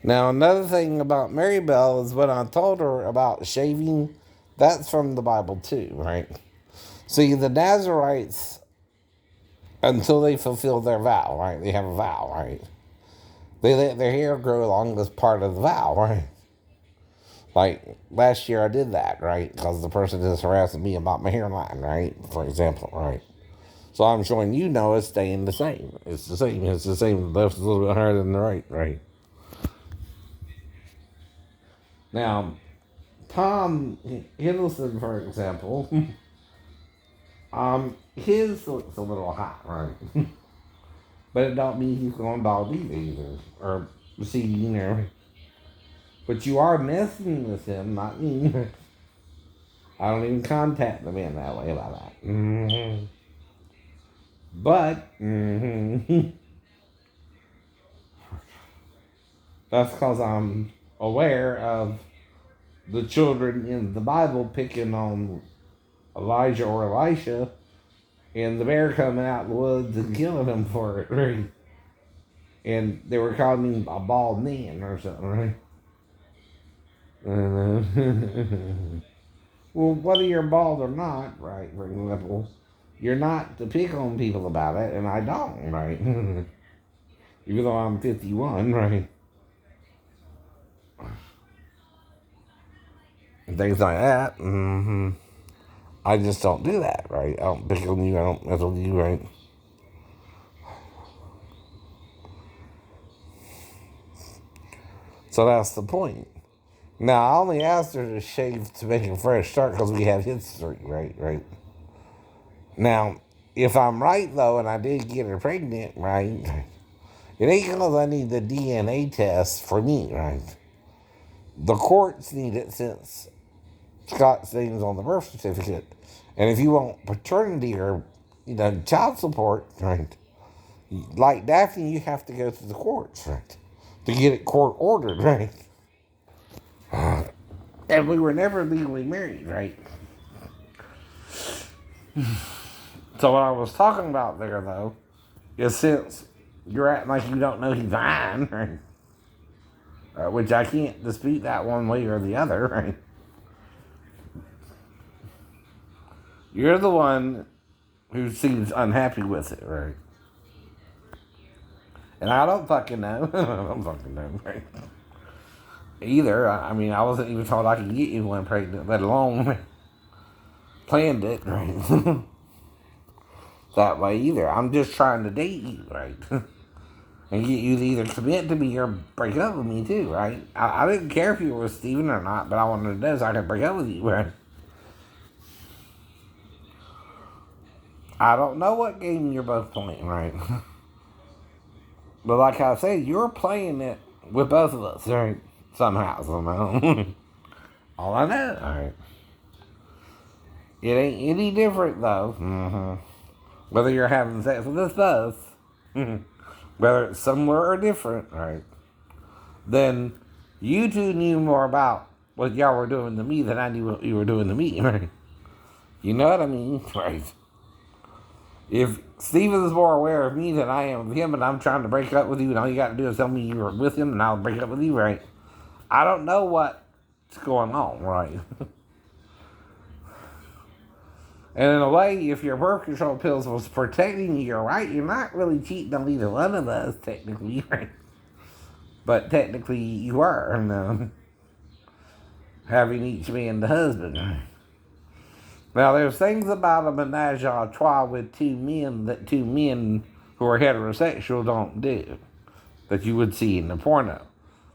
Now, another thing about Mary Bell is when I told her about shaving, that's from the Bible too, right? See, the Nazarites, until they fulfill their vow, right? They have a vow, right? They let their hair grow long as part of the vow, right? Like last year I did that, right? Because the person is harassing me about my hairline, right? For example, right? So I'm showing you know it's staying the same. It's the same. It's the same. The left's a little bit higher than the right, right? Now, Tom Hiddleston, for example, his looks a little hot, right? But it don't mean he's going bald either, or receding, or. But you are messing with him, not me. I don't even contact the man that way about that. But that's because I'm aware of the children in the Bible picking on Elijah or Elisha, and the bear coming out of the woods and killing him for it, right? And they were calling him a bald man or something, right? Well, whether you're bald or not, right, for example, you're not to pick on people about it, and I don't, right? Even though I'm 51, right? And things like that. I just don't do that, right? I don't pick on you, I don't mess with you, right? So that's the point. Now, I only asked her to shave to make a fresh start because we have history, right? Right. Now, if I'm right, though, and I did get her pregnant, right, it ain't because I need the DNA test for me, right? The courts need it since Scott's name's on the birth certificate. And if you want paternity or, child support, right, like Daphne, you have to go to the courts, right, to get it court ordered, right? And we were never legally married, right? So what I was talking about there, though, is since you're acting like you don't know he's mine, right? Which I can't dispute that one way or the other, right? You're the one who seems unhappy with it, right? And I don't fucking know. I don't fucking know, right? Either. I mean, I wasn't even told I could get you one pregnant, let alone planned it, right? That way either. I'm just trying to date you, right? And get you to either commit to me or break up with me too, right? I didn't care if you were with Steven or not, but I wanted to know so I could break up with you, right? I don't know what game you're both playing, right? But like I said, you're playing it with both of us, right? Somehow, somehow. All I know, alright. It ain't any different though. Whether you're having sex with us both, whether it's similar or different, right? Then you two knew more about what y'all were doing to me than I knew what you were doing to me, right? You know what I mean? Right. If Steven's more aware of me than I am of him and I'm trying to break up with you and all you got to do is tell me you were with him and I'll break up with you, right? I don't know what's going on, right? And in a way, if your birth control pills was protecting you, right, you're not really cheating on either one of us, technically, right? But technically, you are, having each man the husband. Now, there's things about a menage a trois with two men that two men who are heterosexual don't do that you would see in the porno.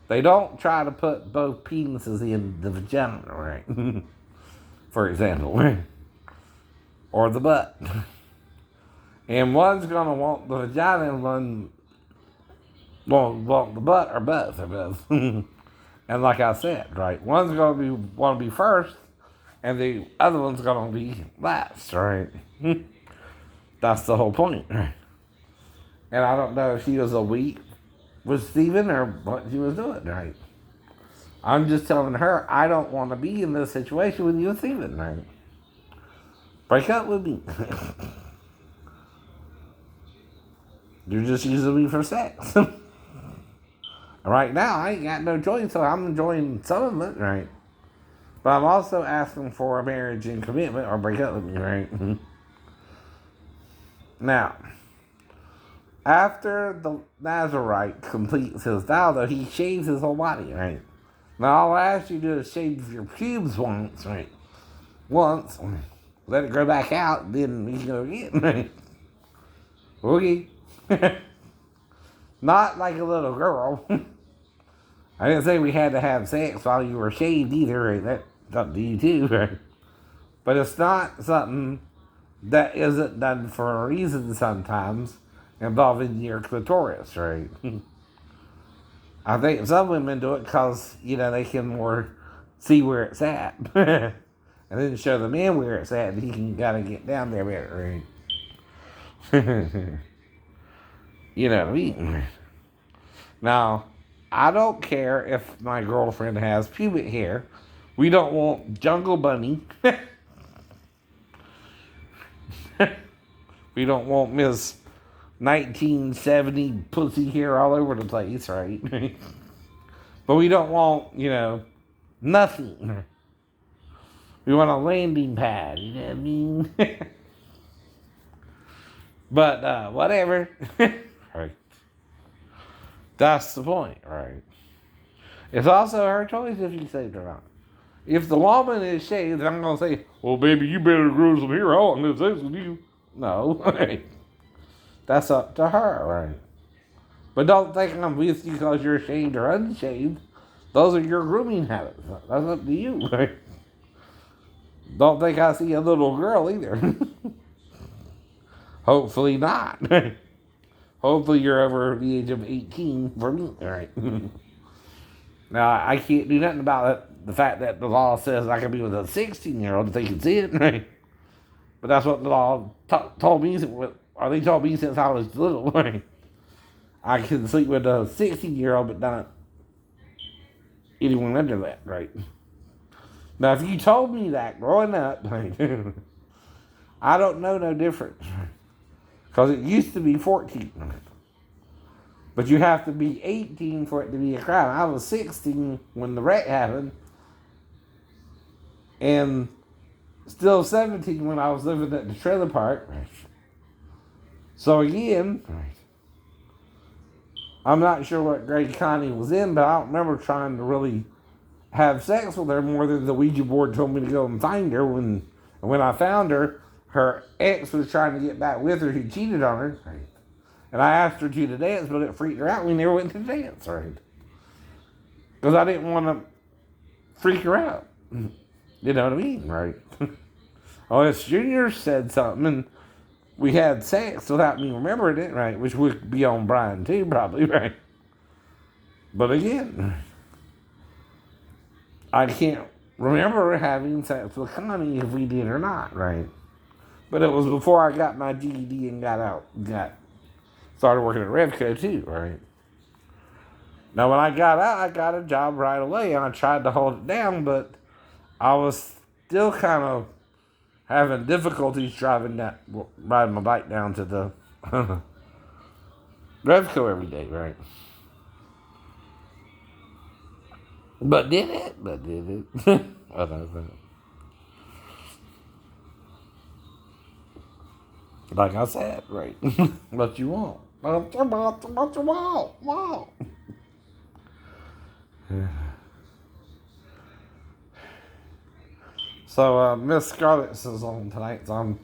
They don't try to put both penises in the vagina, right? For example, or the butt. And one's gonna want the vagina and one won't want the butt, or both. And like I said, right, one's gonna want to be first, and the other one's gonna be last, right? That's the whole point, right? And I don't know if she was a week with Steven or what she was doing, right? I'm just telling her I don't want to be in this situation with you and Steven, right? Break up with me. You're just using me for sex. Right now, I ain't got no choice, so I'm enjoying some of it, right? But I'm also asking for a marriage and commitment or break up with me, right? Now, after the Nazarite completes his vow, though, he shaves his whole body, right? Now, all I ask you to do is shave your pubes once, right? Once, let it grow back out, then you can go again, right? Okay. Not like a little girl. I didn't say we had to have sex while you were shaved either, right? That's up to you too, right? But it's not something that isn't done for a reason sometimes involving your clitoris, right? I think some women do it because, they can more see where it's at. And then show the man where it's at and he can gotta get down there better, right? You know what I mean? Now, I don't care if my girlfriend has pubic hair. We don't want Jungle Bunny. We don't want Miss 1970 pussy hair all over the place, right? But we don't want, nothing. We want a landing pad, you know what I mean? But whatever. Right. That's the point, right? It's also her choice if you saved or not. If the woman is shaved, I'm going to say, well, baby, you better grow some hair. I want to have sex with you. No, right? That's up to her, right? But don't think I'm with you because you're shaved or unshaved. Those are your grooming habits. That's up to you, right? Don't think I see a little girl either. Hopefully not. Hopefully you're over the age of 18 for me, right? Now, I can't do nothing about it, the fact that the law says I can be with a 16-year-old if they can see it, right? But that's what the law told me, or they told me since I was little, right? I can sleep with a 16-year-old, but not anyone under that, right? Now, if you told me that growing up, right, I don't know no difference. Because it used to be 14. But you have to be 18 for it to be a crime. I was 16 when the wreck happened. And still 17 when I was living at the trailer park. So again, I'm not sure what grade Connie was in, but I don't remember trying to really have sex with her more than the Ouija board told me to go and find her. When I found her, her ex was trying to get back with her. He cheated on her. And I asked her to the dance, but it freaked her out. We never went to the dance, right? Because I didn't want to freak her out. You know what I mean, right? OS Jr. said something, and we had sex without me remembering it, right? Which would be on Brian too, probably, right? But again, I can't remember having sex with Connie if we did or not, right? But it was before I got my GED and started working at Revco too, right? Now, when I got out, I got a job right away, and I tried to hold it down, but I was still kind of having difficulties riding my bike down to the Revco every day, right? But did it? Whatever. Like I said, right? What you want? What you want? So, Miss Scarlett's is on tonight, so I'm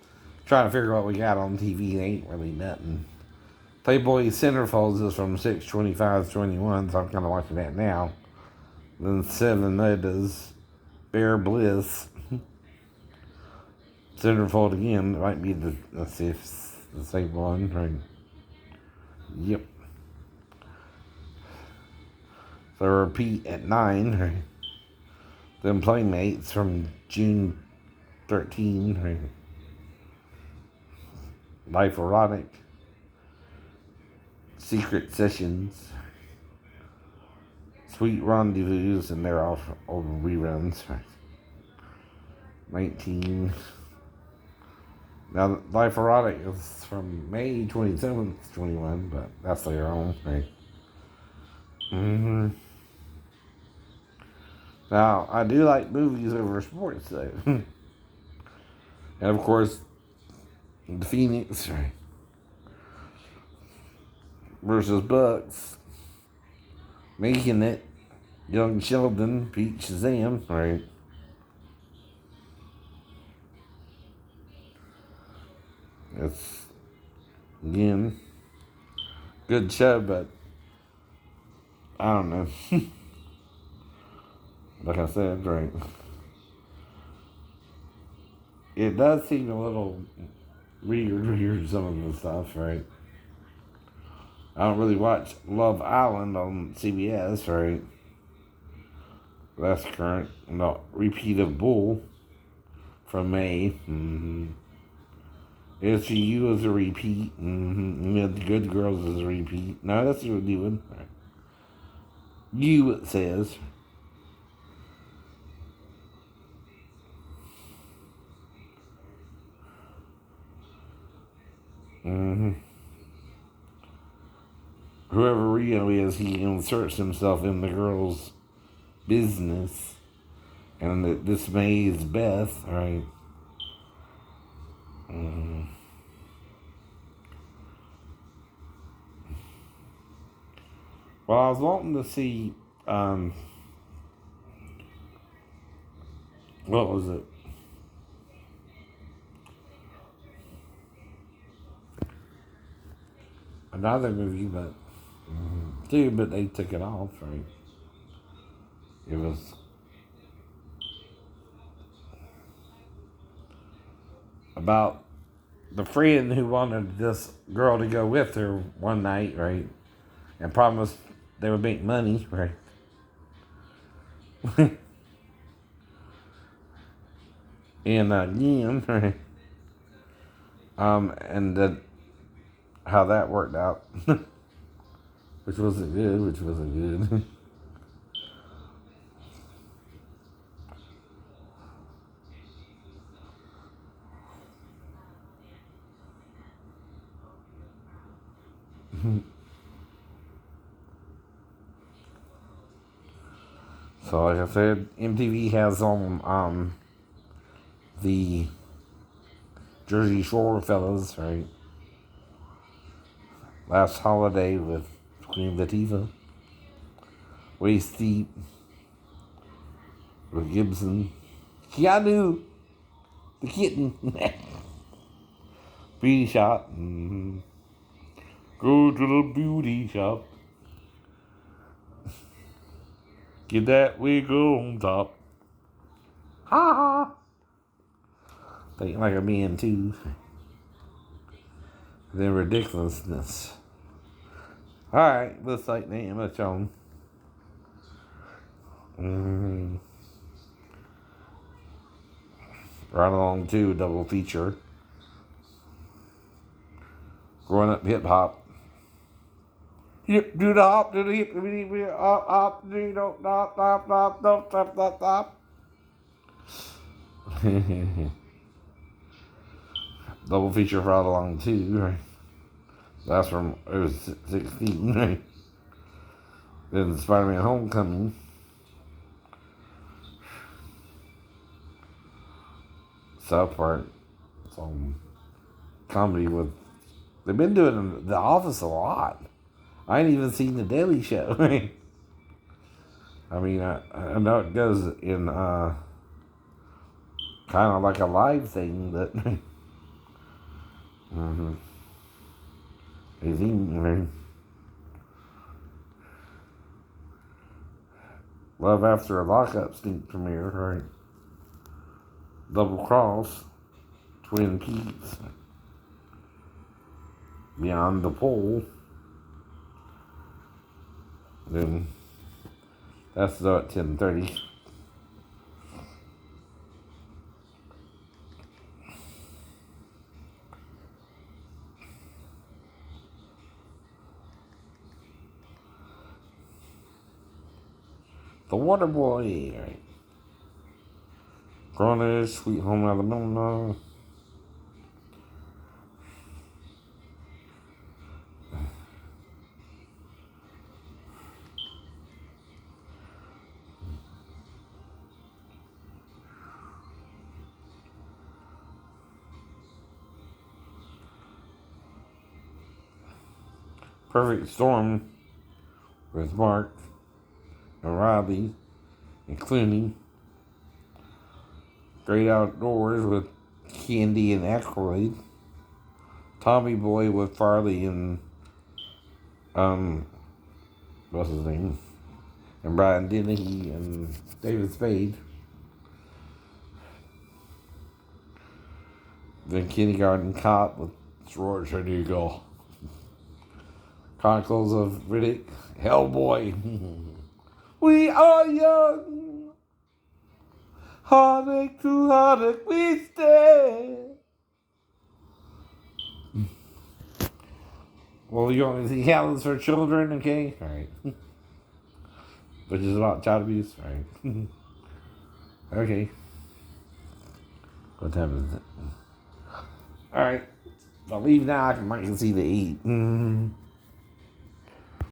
trying to figure out what we got on TV. It ain't really nothing. Playboy Centerfolds is from 6:25 to 21, so I'm kind of watching that now. Then 7 is Bear Bliss. Centerfold again. It might be let's see if it's the same one. Right. Yep. So repeat at 9. Right. Then Playmates from June 13. Right. Life Erotic. Secret Sessions. Sweet Rendezvous, and they're all over reruns. 19. Now, Life Erotic is from May 27th, 21, but that's their own, right? Hmm. Now, I do like movies over sports, though. And of course, the Phoenix versus Bucks, making it. Young Sheldon beat Shazam, right? It's, again, good show, but I don't know. Like I said, right? It does seem a little weird, some of the stuff, right? I don't really watch Love Island on CBS, right? That's current. No, repeat of Bull from May. Mm-hmm. SGU is a repeat. Mm-hmm. Yeah, the Good Girls is a repeat. No, that's a new one. Right. You, it says. Mm-hmm. Whoever Rio is, he inserts himself in the girl's business. And it dismays Beth, right? Mm-hmm. Well, I was wanting to see, um, what was it? Another movie, but two, but they took it off, right? It was about the friend who wanted this girl to go with her one night, right? And promised they would make money, right? And again, right? And then how that worked out, which wasn't good. So, like I said, MTV has on the Jersey Shore fellas, right? Last Holiday with Queen Latifah, Waist Deep with Gibson, Keanu, the kitten, Beauty Shop. Mm-hmm. Go to the beauty shop, get that wig on top. Ha ha. Thinking like a man too. The ridiculousness. Alright, looks like they ain't much on. Mm, right along to double feature. Growing up hip hop. Hip do the hop, do the hip, do the hop, hop, do don't stop, stop, stop, don't stop, stop, stop. Double feature right along too, right? That's from it was 16, right? Then Spider-Man Homecoming. South Park. Some comedy with. They've been doing The Office a lot. I ain't even seen The Daily Show. I mean, I know it goes in kind of like a live thing, but mm-hmm. It's even Love After a Lockup sneak premiere, right? Double Cross, Twin Peaks, Beyond the Pole. Then that's at 10:30. The Water Boy, right? Grownish, Sweet Home Alabama. Perfect Storm with Mark and Riley and Clooney. Great Outdoors with Candy and Aykroyd. Tommy Boy with Farley and what's his name? And Brian Dennehy and David Spade. Then Kindergarten Cop with Schwarzenegger. Chronicles of Riddick. Hellboy. We are young. Heartache to heartache we stand. Well, you want to see Howlers for Children, okay? Alright. Which is about child abuse? Alright. Okay. What time is it? Alright. I'll leave now. I might see the 8.